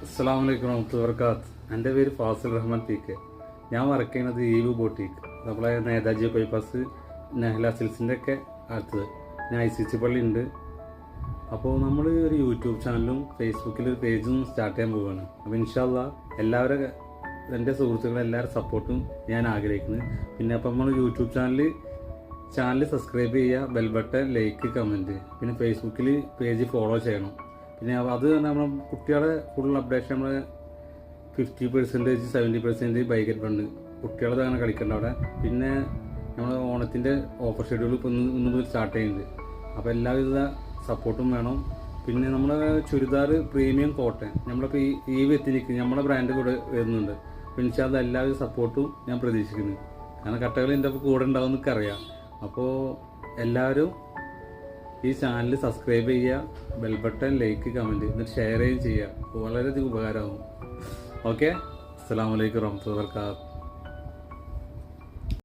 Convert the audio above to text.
അസ്സലാമലൈക്കും വറഹ്മത്തുള്ളാഹി വബറകാത്ത്. എൻ്റെ പേര് ഫാസിൽ റഹ്മാൻ പി കെ. ഞാൻ വർക്ക് ചെയ്യുന്നത് ഈവ് ബോട്ടിക്, നമ്മളെ നേതാജി ബൈപ്പാസ് നെഹ്ല സിൽസിൻ്റെ ഒക്കെ അടുത്തത്. ഞാൻ ICC പള്ളി ഉണ്ട്. അപ്പോൾ നമ്മൾ ഒരു യൂട്യൂബ് ചാനലും ഫേസ്ബുക്കിൽ ഒരു പേജും സ്റ്റാർട്ട് ചെയ്യാൻ പോവുകയാണ്. അപ്പോൾ ഇൻഷാ അല്ലാഹ് എല്ലാവരും എൻ്റെ സുഹൃത്തുക്കളെ എല്ലാവരും സപ്പോർട്ടും ഞാൻ ആഗ്രഹിക്കുന്നത്. പിന്നെ അപ്പോൾ നമ്മൾ യൂട്യൂബ് ചാനൽ സബ്സ്ക്രൈബ് ചെയ്യുക, ബെൽ ബട്ടൺ, ലൈക്ക്, കമൻറ്റ്, പിന്നെ ഫേസ്ബുക്കിൽ പേജ് ഫോളോ ചെയ്യണം. പിന്നെ അത് നമ്മൾ കുട്ടികളെ ഫുൾ അപ്ഡേഷൻ നമ്മൾ 50%, 70% ബൈഗറ്റ് ഫണ്ട് കുട്ടികളത് അങ്ങനെ കളിക്കേണ്ട അവിടെ. പിന്നെ നമ്മൾ ഓണത്തിൻ്റെ ഓഫർ ഷെഡ്യൂൾ ഇപ്പോൾ ഇന്ന് മുതൽ സ്റ്റാർട്ട് ചെയ്യുന്നുണ്ട്. അപ്പോൾ എല്ലാവിധ സപ്പോർട്ടും വേണം. പിന്നെ നമ്മൾ ചുരിദാർ പ്രീമിയം കോട്ടൺ നമ്മളിപ്പോൾ ഈ വ്യക്തിക്ക് നമ്മളെ ബ്രാൻഡ് കൂടെ വരുന്നുണ്ട്. അപ്പോൾ ഇൻഷാ അല്ലാഹ് എല്ലാവിധ സപ്പോർട്ടും ഞാൻ പ്രതീക്ഷിക്കുന്നു. കാരണം കട്ടകൾ എൻ്റെ അപ്പോൾ കൂടെ ഉണ്ടാവും എന്നൊക്കെ അറിയാം. അപ്പോൾ എല്ലാവരും ഈ ചാനൽ സബ്സ്ക്രൈബ് ചെയ്യുക, ബെൽ ബട്ടൺ, ലൈക്ക്, കമൻറ്റ്, എന്നിട്ട് ഷെയർ ചെയ്യുക. വളരെയധികം ഉപകാരമാകും. ഓക്കെ, അസ്സലാമു അലൈക്കും വറഹ്മത്തുള്ളാഹി വബറകാതുഹു.